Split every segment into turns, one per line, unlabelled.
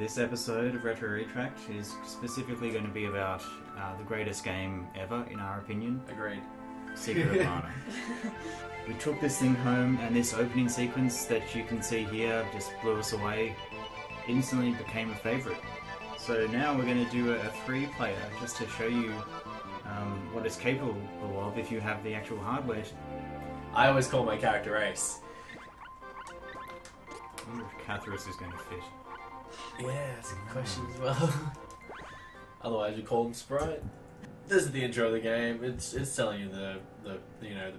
This episode of RetroRetracked is specifically going to be about the greatest game ever, in our opinion.
Agreed.
Secret of Mana. We took this thing home, and this opening sequence that you can see here just blew us away. Instantly became a favourite. So now we're going to do a 3-player just to show you what it's capable of if you have the actual hardware.
I always call my character Ace.
I wonder if Catharus is going to fit.
Yeah, that's a good question as well. Otherwise, we call him Sprite. This is the intro of the game. It's telling you the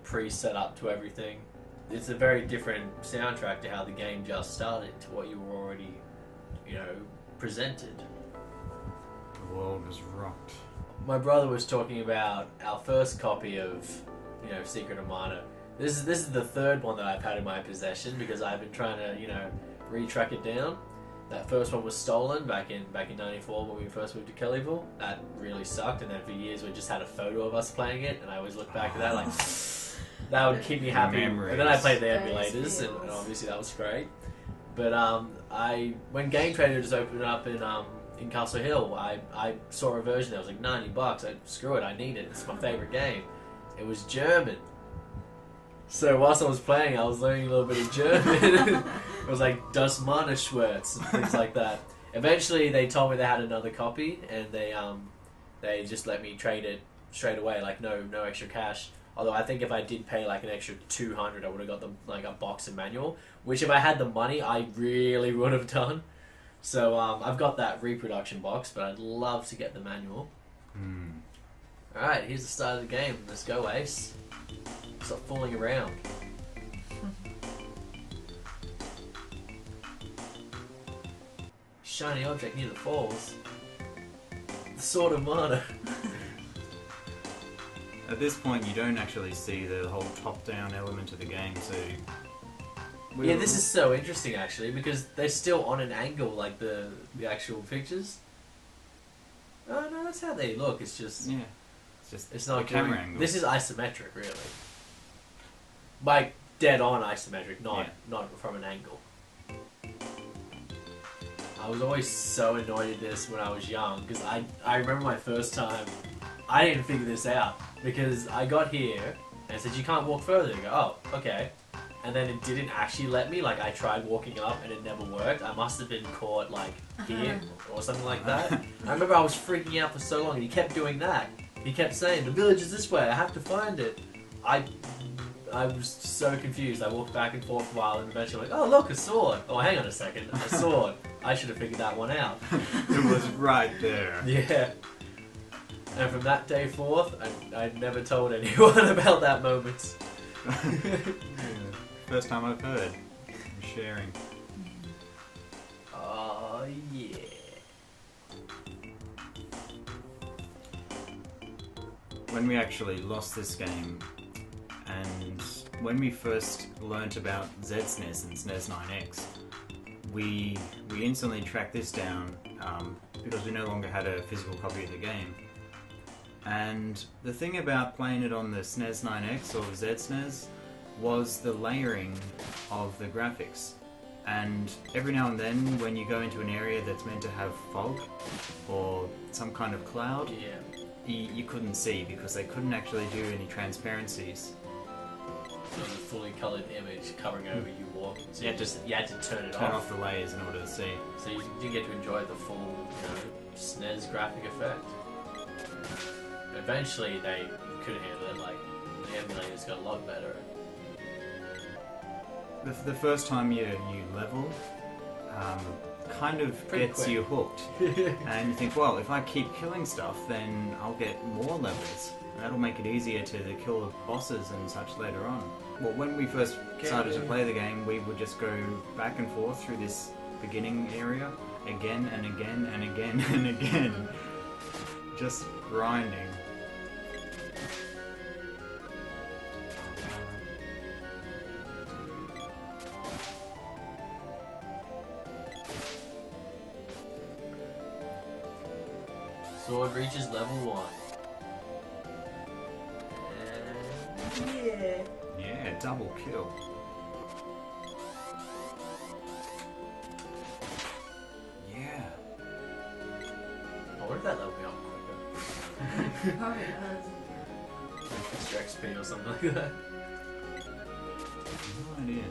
pre-setup to everything. It's a very different soundtrack to how the game just started, to what you were already, presented.
The world was rocked.
My brother was talking about our first copy of, Secret of Mana. This is the third one that I've had in my possession because I've been trying to, retrack it down. That first one was stolen back in '94 when we first moved to Kellyville. That really sucked, and then for years we just had a photo of us playing it, and I always look back at that like that would keep me happy.
Memories.
And then I played the emulators, and obviously that was great. But when Game Trader just opened up in Castle Hill, I saw a version that was like $90. Screw it, I need it. It's my favorite game. It was German. So whilst I was playing, I was learning a little bit of German. It was like Das Mana Schwertz and things like that. Eventually, they told me they had another copy, and they just let me trade it straight away, like no extra cash. Although I think if I did pay like an extra $200, I would have got them like a box and manual. Which, if I had the money, I really would have done. So I've got that reproduction box, but I'd love to get the manual. All right, here's the start of the game. Let's go, Ace. Stop fooling around. Shiny object near the falls. The Sword of Mana.
At this point, you don't actually see the whole top-down element of the game, so...
Yeah, this is so interesting, actually, because they're still on an angle, like the actual pictures. Oh, no, that's how they look. It's just...
Yeah. It's
not
the camera angle.
This is isometric, really. Like, dead-on isometric, not from an angle. I was always so annoyed at this when I was young, because I remember my first time, I didn't figure this out, because I got here, and it said, you can't walk further. I go, oh, okay. And then it didn't actually let me, like, I tried walking up, and it never worked. I must have been caught, like, here, or something like that. I remember I was freaking out for so long, and he kept doing that. He kept saying, the village is this way, I have to find it. I was so confused. I walked back and forth a while, and eventually like, oh look, a sword. Oh, hang on a second, a sword. I should have figured that one out.
It was right there.
Yeah. And from that day forth, I never told anyone about that moment.
Yeah. First time I've heard. I'm sharing.
Oh, yeah.
When we actually lost this game, and when we first learnt about ZSNES and SNES 9X, we instantly tracked this down because we no longer had a physical copy of the game. And the thing about playing it on the SNES 9X or ZSNES was the layering of the graphics. And every now and then, when you go into an area that's meant to have fog or some kind of cloud, you couldn't see because they couldn't actually do any transparencies.
It was a fully coloured image covering over you walking, so you had to turn it off.
Turn off the layers in order to see.
So you didn't get to enjoy the full, SNES graphic effect. Eventually, they could handle it. Like the emulators got a lot better.
The first time you level, kind of
Pretty
gets
quick.
you hooked. And you think, well, if I keep killing stuff, then I'll get more levels. That'll make it easier to kill the bosses and such later on. Well, when we first started to play the game, we would just go back and forth through this beginning area again and again and again and again. Just grinding.
Sword reaches level 1. Yeah.
Yeah, double kill. Yeah.
bet that leveled me up quicker.
Probably does.
Extra XP or something like that.
No idea.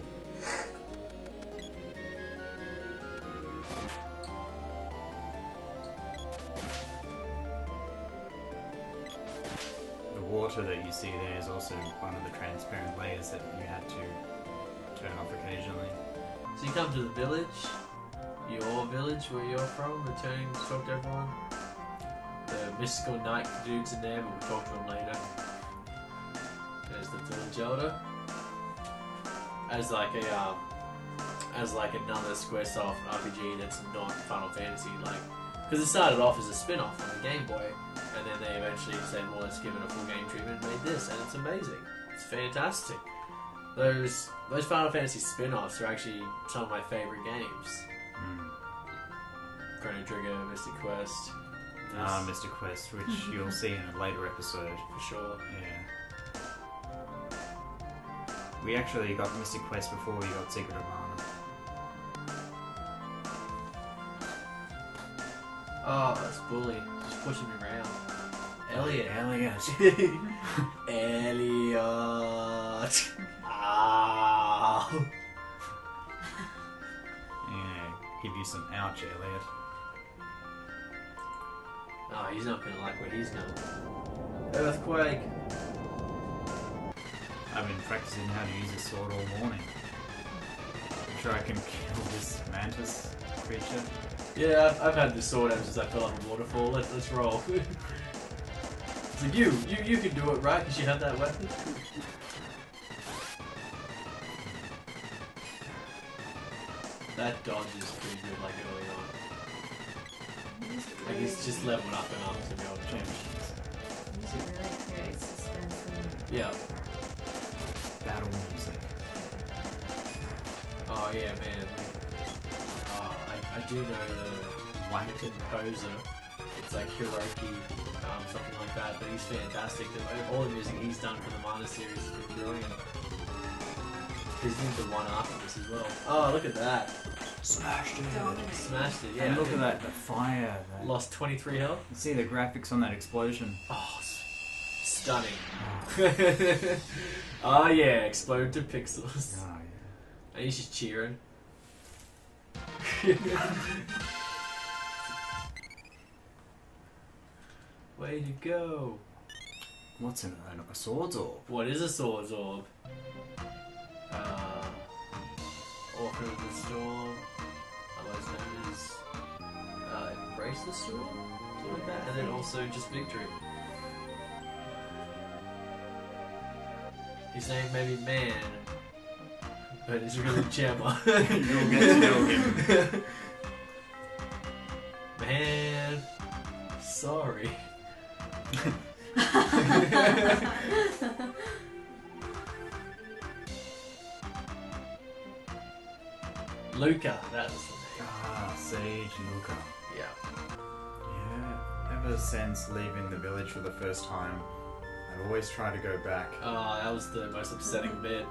The water that you see there is also one of the transparent layers that you had to turn off occasionally.
So you come to the village, your village where you're from, returning to talk to everyone. The mystical knight dude's in there, but we'll talk to him later. There's the village elder. As like another Squaresoft RPG that's not Final Fantasy, like, because it started off as a spin-off on the Game Boy, and then they eventually said, well, let's give it a full game treatment and made this, and it's amazing. It's fantastic. Those Final Fantasy spin-offs are actually some of my favourite games. Chrono Trigger, Mystic Quest.
Mr. Quest, which you'll see in a later episode.
For sure.
Yeah. We actually got Mystic Quest before we got Secret of Mana.
Oh, that's bully. Just pushing me around. Elliot. Elliot. Ah.
Yeah, give you some ouch, Elliot.
Oh, he's not gonna like where he's going. Earthquake.
I've been practicing how to use a sword all morning. I'm sure I can kill this mantis creature.
Yeah, I've had this sword ever since I fell off a waterfall. Let's roll. It's like, you can do it, right? Because you have that weapon. That dodge is pretty good, like early on. Like he's just leveled up enough to be able to change.
Music really creates suspense and
Yeah.
Battle music.
Oh yeah, man. Oh, I do know the White composer. It's like Hiroki, something like that. But he's fantastic. All the music he's done for the Mana series has been brilliant. He's doing the one after this as well. Oh, look at that!
Smashed it.
Smashed it. Yeah.
And look at that, the fire.
Lost 23 health.
You see the graphics on that explosion.
Oh, stunning. Oh yeah, explode to pixels.
Oh, yeah.
And he's just cheering. Way to go.
What's a sword's orb?
What is a Swords Orb? Orphan of the Storm, otherwise known as Embrace the Storm, something like that, and then also just Victory. His name may be Man, but it's really Gemma.
You'll get to know him.
Man, sorry. Luca, that was the name.
Ah, Sage Luca.
Yeah.
Yeah, ever since leaving the village for the first time, I've always tried to go back.
Oh, that was the most upsetting bit.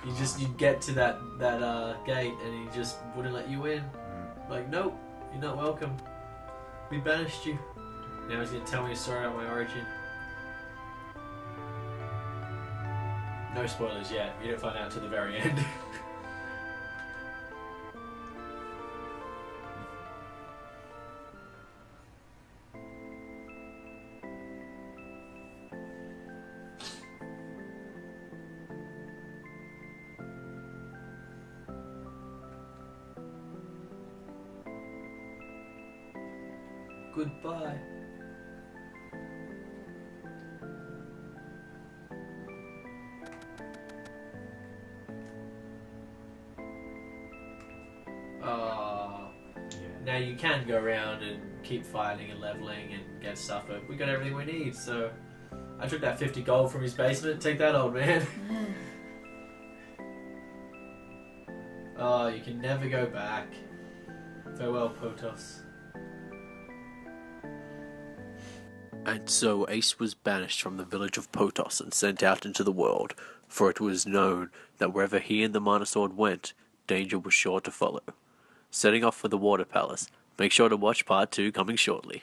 You'd get to that gate and he just wouldn't let you in. Like, nope, you're not welcome. We banished you. Now he's gonna tell me a story about my origin. No spoilers yet. You don't find out till the very end. Goodbye. Now you can go around and keep fighting and leveling and get stuff, but we got everything we need, so I took that 50 gold from his basement. Take that, old man. Oh, you can never go back. Farewell, Potos.
And so Ace was banished from the village of Potos and sent out into the world, for it was known that wherever he and the Mana Sword went, danger was sure to follow. Setting off for the Water Palace. Make sure to watch part 2 coming shortly.